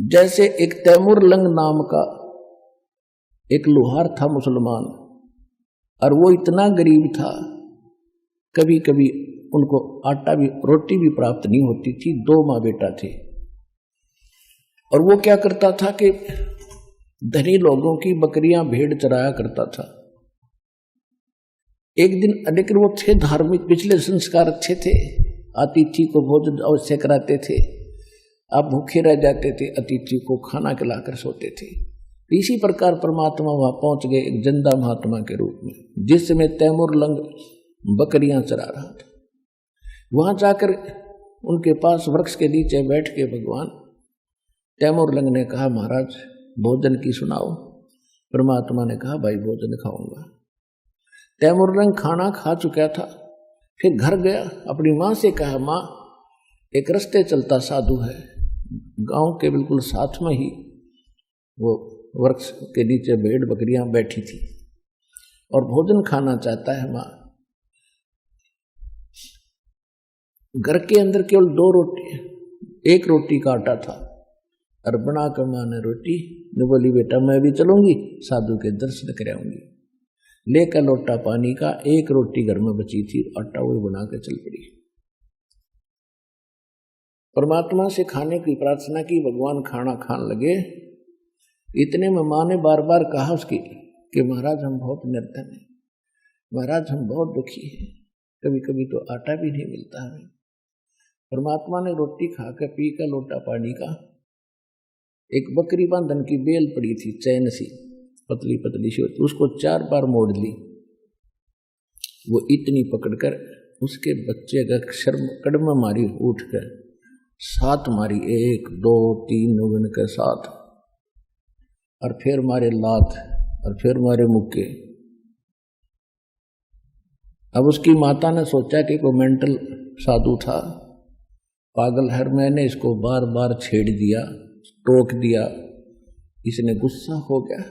जैसे एक तैमूर लंग नाम का एक लोहार था मुसलमान, और वो इतना गरीब था, कभी कभी उनको आटा भी रोटी भी प्राप्त नहीं होती थी। 2 माँ बेटा थे, और वो क्या करता था कि धनी लोगों की बकरियां भेड़ चराया करता था। एक दिन, लेकिन वो थे धार्मिक, पिछले संस्कार अच्छे थे, अतिथि को भोजन अवश्य कराते थे, आप भूखे रह जाते थे, अतिथि को खाना खिलाकर सोते थे। इसी प्रकार परमात्मा वहां पहुंच गए एक जिंदा महात्मा के रूप में, जिसमें तैमूर लंग बकरियां चरा रहा था। वहां जाकर उनके पास वृक्ष के नीचे बैठ के भगवान तैमूर लंग ने कहा, महाराज भोजन की सुनाओ। परमात्मा ने कहा, भाई भोजन खाऊंगा। तैमूर लंग खाना खा चुका था, फिर घर गया, अपनी माँ से कहा, माँ एक रास्ते चलता साधु है, गांव के बिल्कुल साथ में ही वो वृक्ष के नीचे भेड़ बकरियां बैठी थी और भोजन खाना चाहता है। माँ, घर के अंदर केवल 2 रोटी, 1 रोटी का आटा था, और बना कर माँ ने रोटी ने बोली, बेटा मैं भी चलूंगी, साधु के दर्शन कराऊंगी। लेकर लोटा पानी का, 1 रोटी घर में बची थी, आटा वही बना के चल पड़ी। परमात्मा से खाने की प्रार्थना की, भगवान खाना खाने लगे। इतने में माँ ने बार बार कहा उसकी कि महाराज हम बहुत निर्धन हैं, महाराज हम बहुत दुखी हैं, कभी कभी तो आटा भी नहीं मिलता हमें। परमात्मा ने रोटी खाकर पी कर लोटा पानी का, एक बकरी बांधन की बेल पड़ी थी, चैन सी पतली पतली सी होती, उसको 4 बार मोड़ ली। वो इतनी पकड़कर उसके बच्चे का शर्म कड़म मारी, उठकर 7 मारी, 1 2 3 गिन कर 7, और फिर मारे लात, और फिर मारे मुक्के। अब उसकी माता ने सोचा कि कोई मेंटल साधु था, पागल है, मैंने इसको बार बार छेड़ दिया, टोक दिया, इसने गुस्सा हो गया,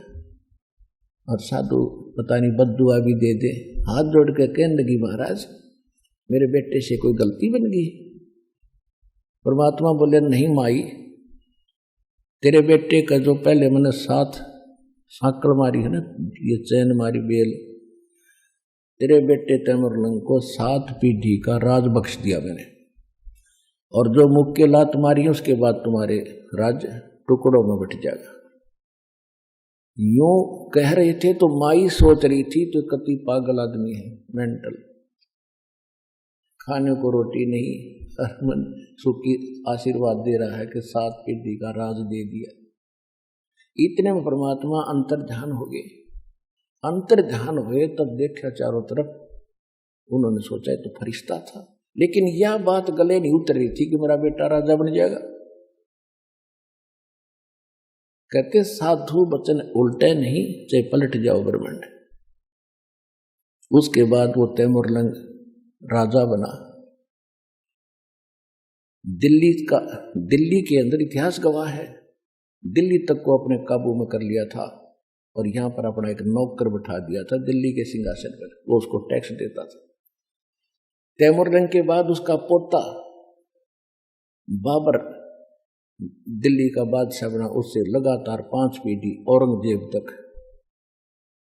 और साधु पता नहीं बद्दुआ भी दे दे। हाथ जोड़ के कहने लगी, महाराज मेरे बेटे से कोई गलती बन गई। परमात्मा बोले, नहीं माई, तेरे बेटे का जो पहले मैंने 7 सांकड़ मारी है ना, ये चैन मारी बेल, तेरे बेटे तैमूर लंग को 7 पीढ़ी का राज बख्श दिया मैंने, और जो मुक्के लात मारी है उसके बाद तुम्हारे राज टुकड़ों में बट जाएगा। यूं कह रहे थे तो माई सोच रही थी तो कति पागल आदमी है, मेंटल, खाने को रोटी नहीं, मन सुखी आशीर्वाद दे रहा है कि 7 पीढ़ी का राज दे दिया। इतने में परमात्मा अंतर्ध्यान हो गए। अंतर्ध्यान हुए तब देखा चारों तरफ, उन्होंने सोचा तो फरिश्ता था, लेकिन यह बात गले नहीं उतर रही थी कि मेरा बेटा राजा बन जाएगा। कहते साधु वचन उल्टे नहीं, चाहे पलट जाओ ब्रह्मांड। उसके बाद वो तैमूर लंग राजा बना। दिल्ली के अंदर इतिहास गवाह है, दिल्ली तक को अपने काबू में कर लिया था, और यहां पर अपना एक नौकर बिठा दिया था दिल्ली के सिंहासन पर, वो उसको टैक्स देता था। तैमूर लंग के बाद उसका पोता बाबर दिल्ली का बादशाह बना, उससे लगातार 5 पीढ़ी औरंगजेब तक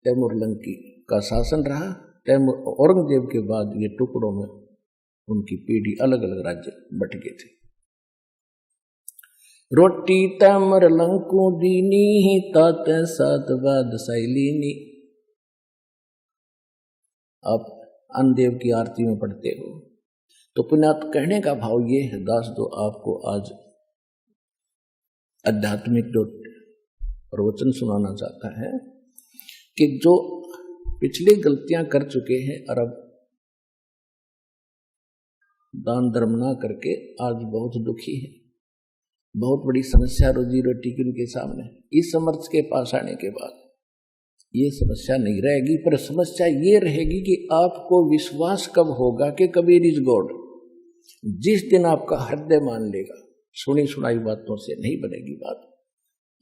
तैमूर लंग का शासन रहा। औरंगजेब के बाद ये टुकड़ों में उनकी पीढ़ी अलग अलग राज्य बट गए थे। रोटी तैमूर लंग को दीनी, तात सात बाद सैलीनी। आप अन्नदेव की आरती में पढ़ते हो तो पुण्यात कहने का भाव ये है, दास दो आपको आज आध्यात्मिक जो प्रवचन सुनाना चाहता है कि जो पिछली गलतियां कर चुके हैं और अब दान धर्म ना करके आज बहुत दुखी है, बहुत बड़ी समस्या रोजी रोटी की उनके सामने, इस समर्थ के पास आने के बाद ये समस्या नहीं रहेगी, पर समस्या ये रहेगी कि आपको विश्वास कब होगा कि कबीर इज गॉड। जिस दिन आपका हृदय मान लेगा, सुनी सुनाई बातों से नहीं बनेगी बात।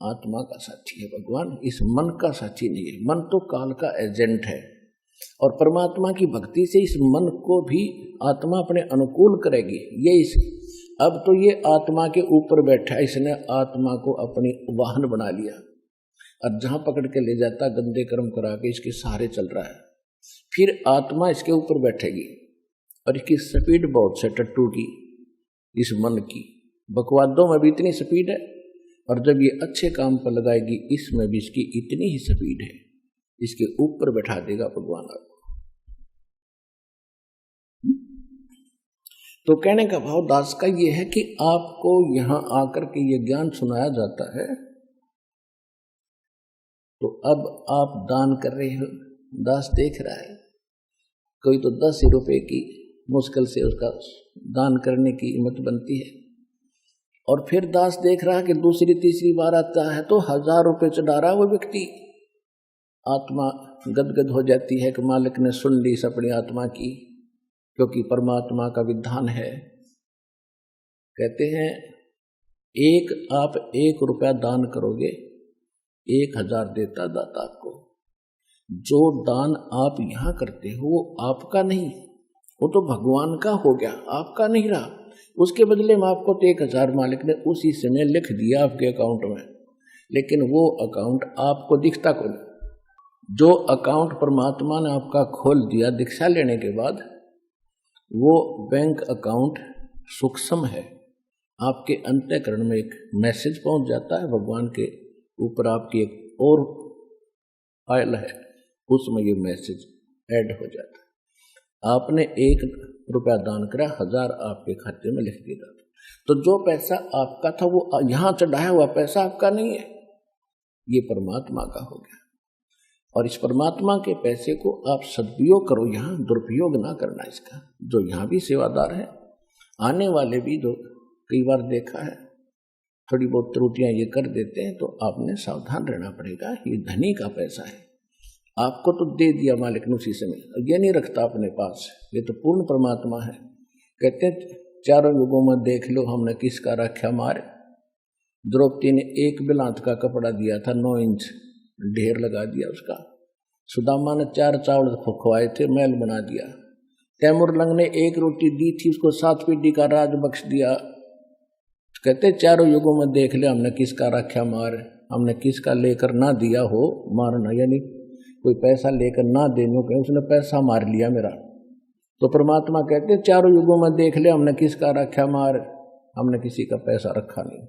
आत्मा का साथी है भगवान, इस मन का साथी नहीं है। मन तो काल का एजेंट है, और परमात्मा की भक्ति से इस मन को भी आत्मा अपने अनुकूल करेगी। ये इस अब तो ये आत्मा के ऊपर बैठा, इसने आत्मा को अपनी वाहन बना लिया और जहां पकड़ के ले जाता गंदे कर्म करा के इसके सहारे चल रहा है। फिर आत्मा इसके ऊपर बैठेगी और इसकी स्पीड बहुत से टट्टू की, इस मन की बकवादों में भी इतनी स्पीड है, और जब ये अच्छे काम पर लगाएगी इसमें भी इसकी इतनी ही स्पीड है, इसके ऊपर बैठा देगा भगवान आपको। तो कहने का भाव दास का ये है कि आपको यहां आकर के ये ज्ञान सुनाया जाता है, तो अब आप दान कर रहे हो, दास देख रहा है, कोई तो 10 रुपए की मुश्किल से उसका दान करने की हिम्मत बनती है, और फिर दास देख रहा है कि दूसरी तीसरी बार आता है तो 1000 रुपये चढ़ा रहा वो व्यक्ति। आत्मा गदगद हो जाती है कि मालिक ने सुन ली इस अपनी आत्मा की, क्योंकि परमात्मा का विधान है। कहते हैं आप 1 रुपया दान करोगे 1000 देता दाता आपको। जो दान आप यहाँ करते हो वो आपका नहीं, वो तो भगवान का हो गया, आपका नहीं रहा। उसके बदले में आपको तो 1000 मालिक ने उसी समय लिख दिया आपके अकाउंट में, लेकिन वो अकाउंट आपको दिखता को नहीं। जो अकाउंट परमात्मा ने आपका खोल दिया दीक्षा लेने के बाद, वो बैंक अकाउंट सूक्ष्म है। आपके अंतःकरण में एक मैसेज पहुंच जाता है, भगवान के ऊपर आपकी एक और फाइल है, उसमें ये मैसेज ऐड हो जाता है। आपने 1 रुपया दान करा, 1000 आपके खाते में लिख दिया। तो जो पैसा आपका था वो यहाँ चढ़ाया हुआ पैसा आपका नहीं है, ये परमात्मा का हो गया। और इस परमात्मा के पैसे को आप सदुपयोग करो, यहाँ दुरुपयोग ना करना इसका। जो यहाँ भी सेवादार है, आने वाले भी जो कई बार देखा है थोड़ी बहुत त्रुटियां ये कर देते हैं, तो आपने सावधान रहना पड़ेगा। ये धनी का पैसा है, आपको तो दे दिया मालिक ने उसी समय, ये नहीं रखता अपने पास, ये तो पूर्ण परमात्मा है। कहते हैं 4 युगों में देख लो हमने किसका रखा मार। द्रौपदी ने 1 बिलांत का कपड़ा दिया था, 9 इंच ढेर लगा दिया उसका। सुदामा ने 4 चावल खुआए थे, महल बना दिया। तैमुरलंग ने 1 रोटी दी थी, उसको 7 पीढ़ी का राज बख्श दिया। कहते 4 युगों में देख ले हमने किसका रखा मार, हमने किसका लेकर ना दिया हो मारना, यानी कोई पैसा लेकर ना देने को उसने पैसा मार लिया मेरा। तो परमात्मा कहते 4 युगों में देख ले हमने किसका रखा मार, हमने किसी का पैसा रखा नहीं।